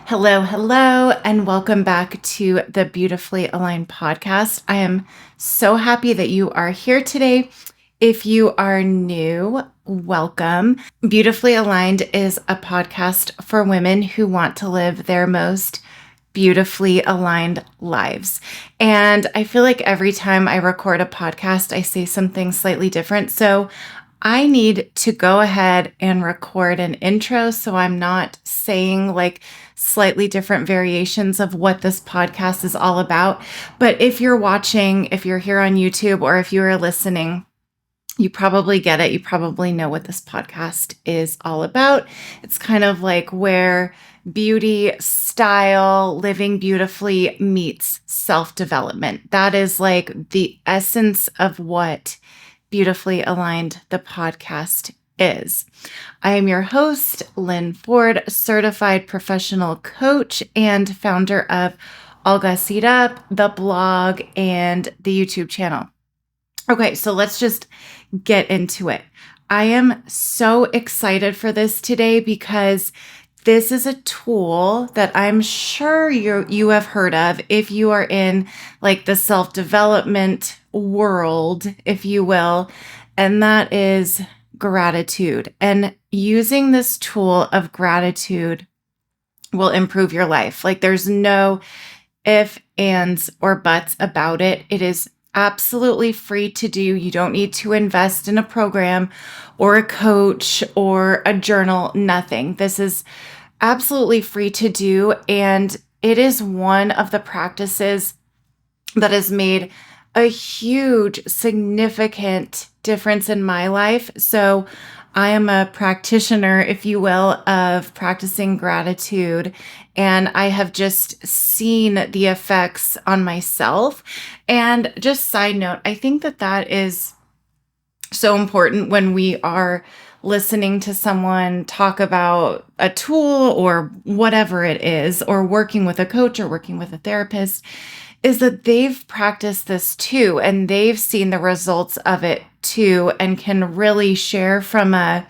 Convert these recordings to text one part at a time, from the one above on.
Hello, hello, and welcome back to the Beautifully Aligned podcast. I am so happy that you are here today. If you are new, welcome. Beautifully Aligned is a podcast for women who want to live their most beautifully aligned lives. And I feel like every time I record a podcast, I say something slightly different. So I need to go ahead and record an intro so I'm not saying like slightly different variations of what this podcast is all about. But if you're watching, if you're here on YouTube, or if you are listening, you probably get it. You probably know what this podcast is all about. It's kind of like where beauty, style, living beautifully meets self-development. That is like the essence of what Beautifully Aligned, the podcast is. I am your host, Lynn Ford, certified professional coach and founder of All Gussied Up, the blog, and the YouTube channel. Okay, so let's just get into it. I am so excited for this today because this is a tool that I'm sure you have heard of if you are in like the self-development world, if you will, and that is gratitude. And using this tool of gratitude will improve your life. Like there's no if, ands, or buts about it. It is absolutely free to do. You don't need to invest in a program or a coach or a journal, nothing. This is absolutely free to do. And it is one of the practices that has made a huge, significant difference in my life. So I am a practitioner, if you will, of practicing gratitude. And I have just seen the effects on myself. And just side note, I think that that is so important when we are listening to someone talk about a tool or whatever it is, or working with a coach or working with a therapist, is that they've practiced this too, and they've seen the results of it too, and can really share from a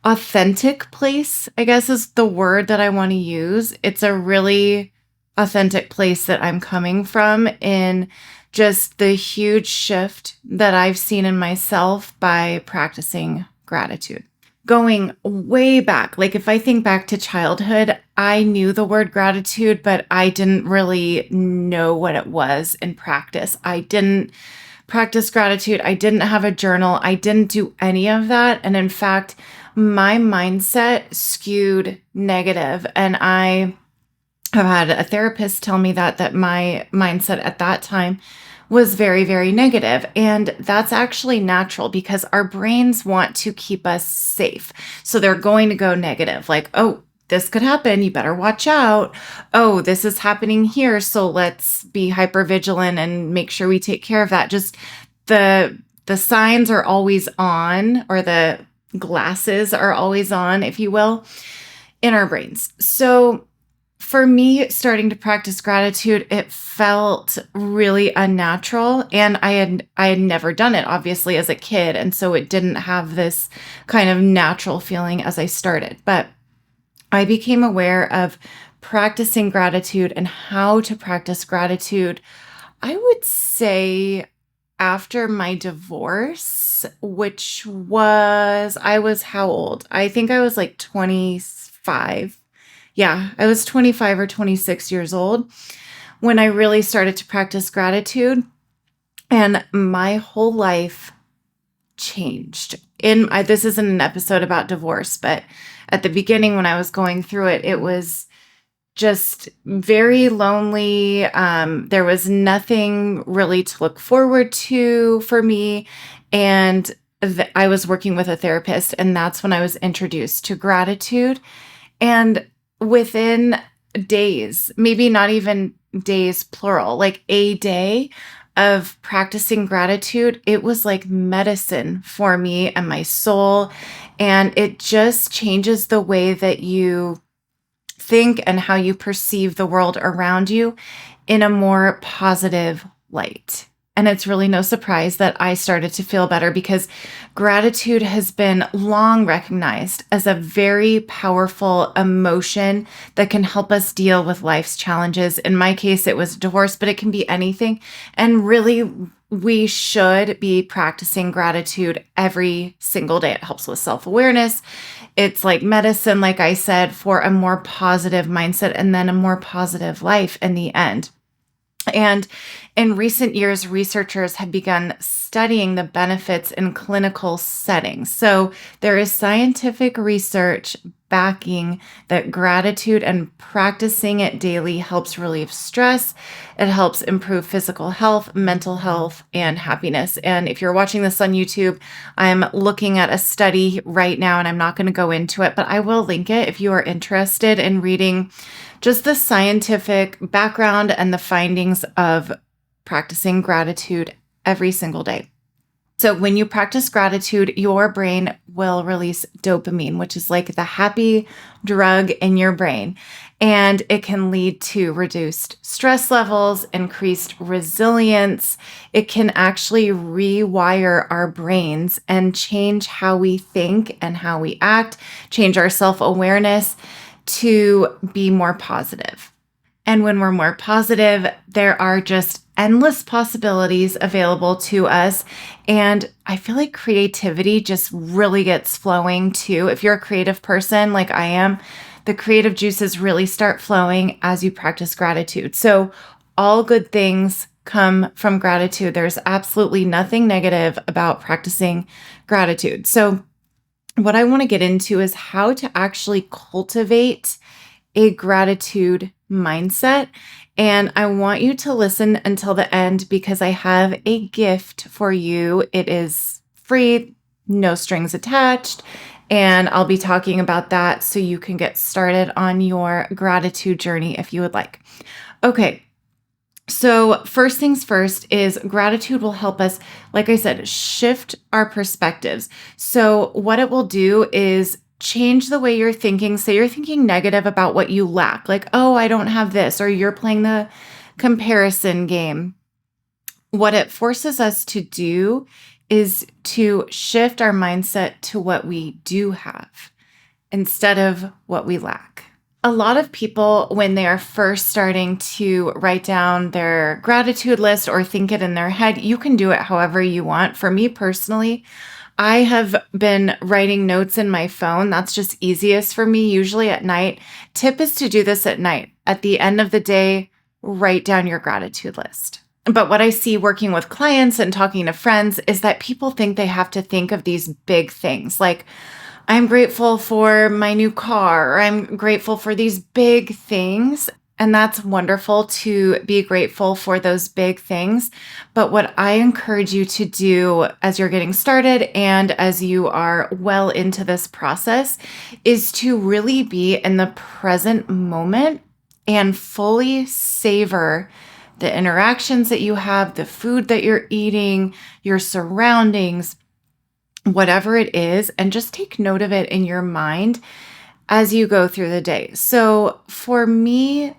authentic place, I guess is the word that I want to use. It's a really authentic place that I'm coming from in just the huge shift that I've seen in myself by practicing gratitude. Going way back, like if I think back to childhood, I knew the word gratitude, but I didn't really know what it was in practice. I didn't practice gratitude. I didn't have a journal. I didn't do any of that. And in fact, my mindset skewed negative. And I have had a therapist tell me that my mindset at that time was very, very negative. And that's actually natural because our brains want to keep us safe. So they're going to go negative, like, oh, this could happen. You better watch out. Oh, this is happening here. So let's be hyper vigilant and make sure we take care of that. Just the signs are always on, or the glasses are always on, if you will, in our brains. So for me, starting to practice gratitude, it felt really unnatural, and I had never done it, obviously, as a kid, and so it didn't have this kind of natural feeling as I started. But I became aware of practicing gratitude and how to practice gratitude, I would say, after my divorce, which was, I was how old? I think I was like 25. Yeah, I was 25 or 26 years old when I really started to practice gratitude, and my whole life changed. This isn't an episode about divorce, but at the beginning when I was going through it, it was just very lonely. There was nothing really to look forward to for me. And I was working with a therapist, and that's when I was introduced to gratitude. And within days, maybe not even days, plural, like a day of practicing gratitude, it was like medicine for me and my soul. And it just changes the way that you think and how you perceive the world around you in a more positive light. And it's really no surprise that I started to feel better because gratitude has been long recognized as a very powerful emotion that can help us deal with life's challenges. In my case, it was divorce, but it can be anything. And really, we should be practicing gratitude every single day. It helps with self-awareness. It's like medicine, like I said, for a more positive mindset and then a more positive life in the end. And in recent years, researchers have begun studying the benefits in clinical settings. So there is scientific research backing that gratitude and practicing it daily helps relieve stress. It helps improve physical health, mental health, and happiness. And if you're watching this on YouTube, I'm looking at a study right now, and I'm not going to go into it, but I will link it if you are interested in reading just the scientific background and the findings of practicing gratitude every single day. So when you practice gratitude, your brain will release dopamine, which is like the happy drug in your brain. And it can lead to reduced stress levels, increased resilience. It can actually rewire our brains and change how we think and how we act, change our self-awareness to be more positive. And when we're more positive, there are just endless possibilities available to us. And I feel like creativity just really gets flowing too. If you're a creative person like I am, the creative juices really start flowing as you practice gratitude. So all good things come from gratitude. There's absolutely nothing negative about practicing gratitude. So what I want to get into is how to actually cultivate a gratitude mindset. And I want you to listen until the end because I have a gift for you. It is free, no strings attached. And I'll be talking about that so you can get started on your gratitude journey if you would like. Okay. So first things first is gratitude will help us, like I said, shift our perspectives. So what it will do is change the way you're thinking. Say you're thinking negative about what you lack, like, oh, I don't have this, or you're playing the comparison game. What it forces us to do is to shift our mindset to what we do have instead of what we lack. A lot of people, when they are first starting to write down their gratitude list or think it in their head, you can do it however you want. For me personally, I have been writing notes in my phone. That's just easiest for me, usually at night. Tip is to do this at night. At the end of the day, write down your gratitude list. But what I see working with clients and talking to friends is that people think they have to think of these big things like, I'm grateful for my new car, or I'm grateful for these big things. And that's wonderful to be grateful for those big things. But what I encourage you to do as you're getting started and as you are well into this process is to really be in the present moment and fully savor the interactions that you have, the food that you're eating, your surroundings, whatever it is, and just take note of it in your mind as you go through the day. So for me,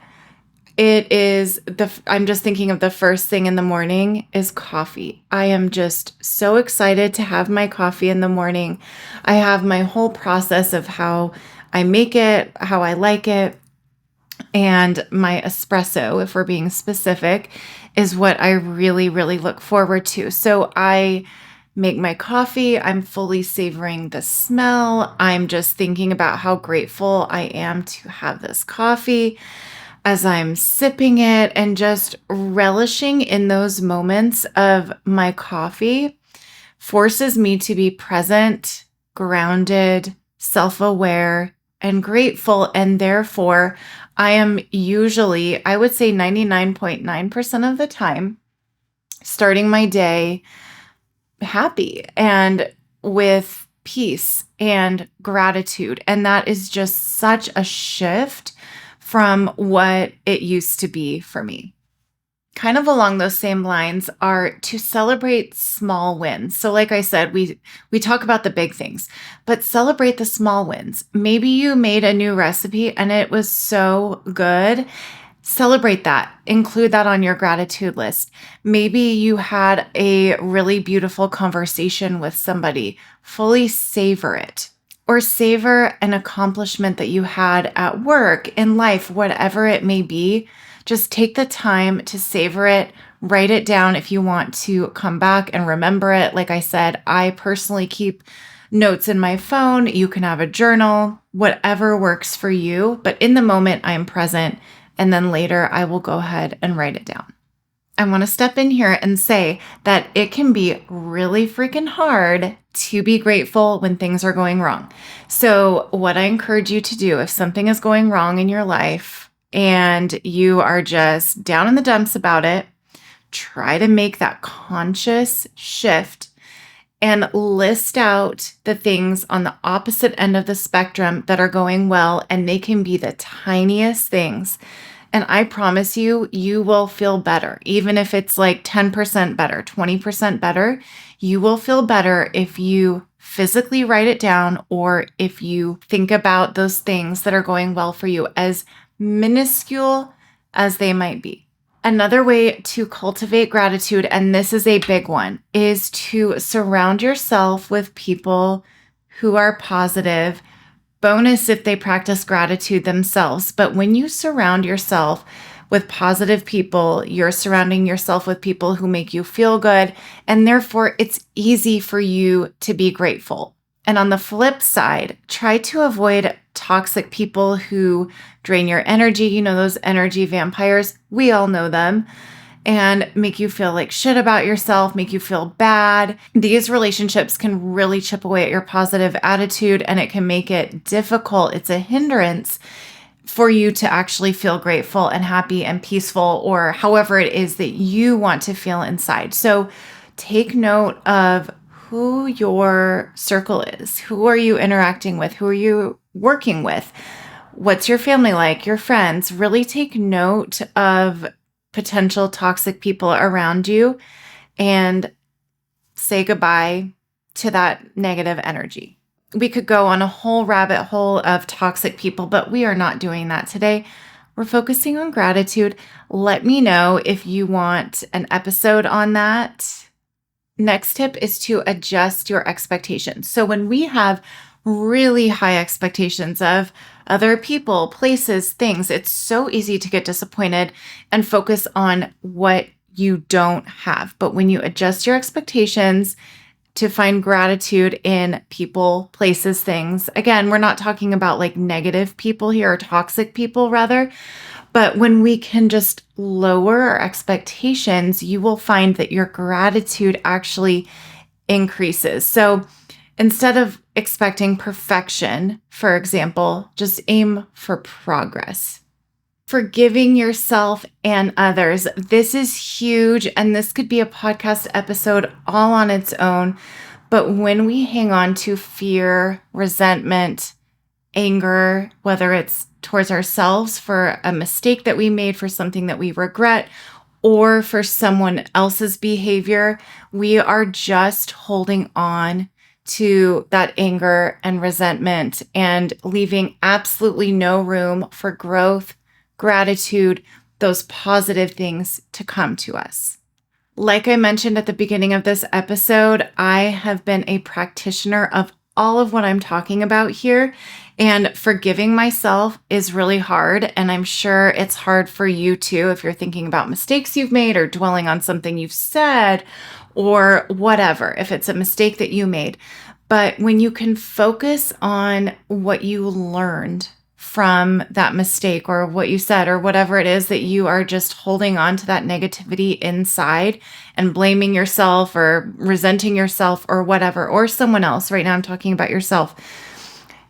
I'm just thinking of the first thing in the morning is coffee. I am just so excited to have my coffee in the morning. I have my whole process of how I make it, how I like it. And my espresso, if we're being specific, is what I really, really look forward to. So I make my coffee. I'm fully savoring the smell. I'm just thinking about how grateful I am to have this coffee as I'm sipping it and just relishing in those moments of my coffee forces me to be present, grounded, self-aware, and grateful. And therefore, I am usually, I would say 99.9% of the time, starting my day happy and with peace and gratitude. And that is just such a shift from what it used to be for me. Kind of along those same lines are to celebrate small wins. So like I said, we talk about the big things, but celebrate the small wins. Maybe you made a new recipe and it was so good. Celebrate that. Include that on your gratitude list. Maybe you had a really beautiful conversation with somebody. Fully savor it. Or savor an accomplishment that you had at work, in life, whatever it may be. Just take the time to savor it. Write it down if you want to come back and remember it. Like I said, I personally keep notes in my phone. You can have a journal, whatever works for you. But in the moment, I am present. And then later, I will go ahead and write it down. I want to step in here and say that it can be really freaking hard to be grateful when things are going wrong. So, what I encourage you to do, if something is going wrong in your life and you are just down in the dumps about it, try to make that conscious shift and list out the things on the opposite end of the spectrum that are going well. And they can be the tiniest things. And I promise you, you will feel better. Even if it's like 10% better, 20% better, you will feel better if you physically write it down or if you think about those things that are going well for you, as minuscule as they might be. Another way to cultivate gratitude, and this is a big one, is to surround yourself with people who are positive. Bonus if they practice gratitude themselves. But when you surround yourself with positive people, you're surrounding yourself with people who make you feel good, and therefore it's easy for you to be grateful. And on the flip side, try to avoid toxic people who drain your energy. You know, those energy vampires, we all know them, and make you feel like shit about yourself, make you feel bad. These relationships can really chip away at your positive attitude, and it can make it difficult. It's a hindrance for you to actually feel grateful and happy and peaceful, or however it is that you want to feel inside. So take note of who your circle is. Who are you interacting with? Who are you working with? What's your family like? Your friends? Really take note of potential toxic people around you and say goodbye to that negative energy. We could go on a whole rabbit hole of toxic people, but we are not doing that today. We're focusing on gratitude. Let me know if you want an episode on that. Next tip is to adjust your expectations. So when we have really high expectations of other people, places, things, it's so easy to get disappointed and focus on what you don't have. But when you adjust your expectations to find gratitude in people, places, things, again, we're not talking about like negative people here or toxic people rather, but when we can just lower our expectations, you will find that your gratitude actually increases. So instead of expecting perfection, for example, just aim for progress. Forgiving yourself and others. This is huge, and this could be a podcast episode all on its own. But when we hang on to fear, resentment, anger, whether it's towards ourselves for a mistake that we made, for something that we regret, or for someone else's behavior, we are just holding on to that anger and resentment and leaving absolutely no room for growth, gratitude, those positive things to come to us. Like I mentioned at the beginning of this episode, I have been a practitioner of all of what I'm talking about here, and forgiving myself is really hard. And I'm sure it's hard for you too, if you're thinking about mistakes you've made or dwelling on something you've said or whatever, if it's a mistake that you made. But when you can focus on what you learned from that mistake or what you said or whatever it is that you are just holding on to that negativity inside and blaming yourself or resenting yourself or whatever, or someone else. Right now I'm talking about yourself.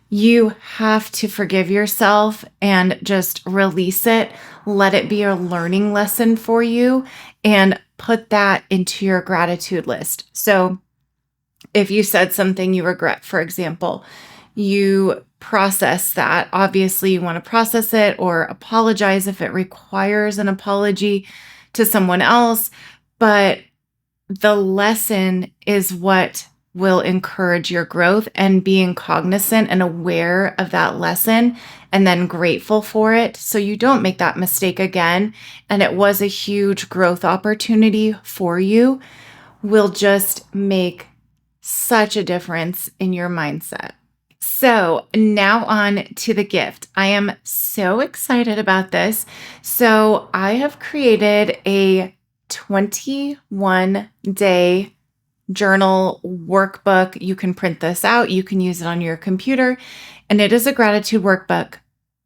You have to forgive yourself and just release it. Let it be a learning lesson for you and put that into your gratitude list. So if you said something you regret, for example, you process that. Obviously, you want to process it or apologize if it requires an apology to someone else. But the lesson is what will encourage your growth, and being cognizant and aware of that lesson and then grateful for it so you don't make that mistake again. And it was a huge growth opportunity for you, will just make such a difference in your mindset. So now on to the gift. I am so excited about this. So I have created a 21-day journal workbook. You can print this out. You can use it on your computer. And it is a gratitude workbook,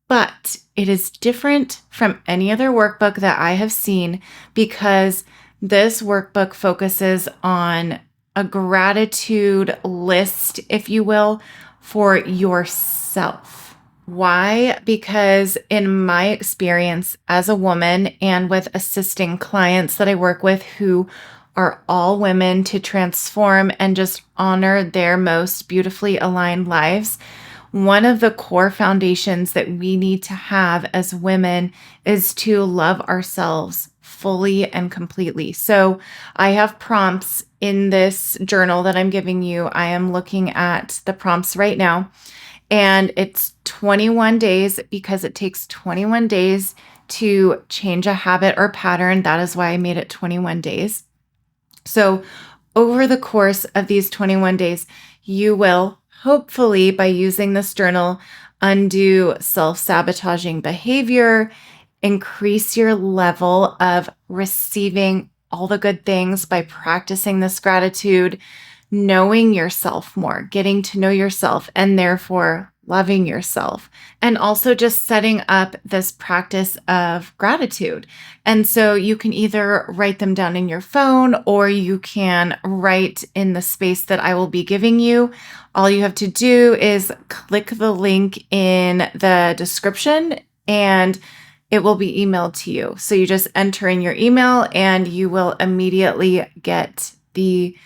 but it is different from any other workbook that I have seen because this workbook focuses on a gratitude list, if you will, for yourself. Why? Because in my experience as a woman and with assisting clients that I work with who are all women to transform and just honor their most beautifully aligned lives, one of the core foundations that we need to have as women is to love ourselves fully and completely. So I have prompts in this journal that I'm giving you. I am looking at the prompts right now, and it's 21 days because it takes 21 days to change a habit or pattern. That is why I made it 21 days. So over the course of these 21 days, you will hopefully, by using this journal, undo self-sabotaging behavior, increase your level of receiving all the good things by practicing this gratitude, knowing yourself more, getting to know yourself, and therefore loving yourself, and also just setting up this practice of gratitude. And so you can either write them down in your phone or you can write in the space that I will be giving you. All you have to do is click the link in the description and it will be emailed to you. So you just enter in your email and you will immediately get the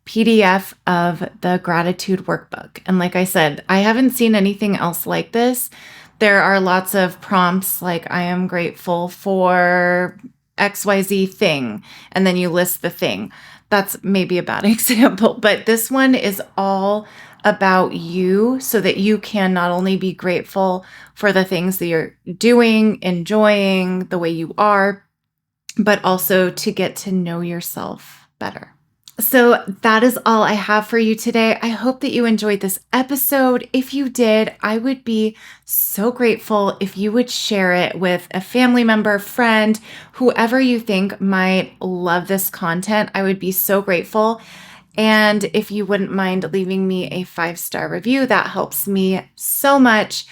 PDF of the gratitude workbook. And like I said, I haven't seen anything else like this. There are lots of prompts like I am grateful for XYZ thing, and then you list the thing. That's maybe a bad example, but this one is all about you so that you can not only be grateful for the things that you're doing, enjoying the way you are, but also to get to know yourself better. So that is all I have for you today. I hope that you enjoyed this episode. If you did, I would be so grateful if you would share it with a family member, friend, whoever you think might love this content. I would be so grateful. And if you wouldn't mind leaving me a 5-star review, that helps me so much.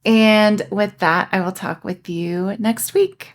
And with that, I will talk with you next week.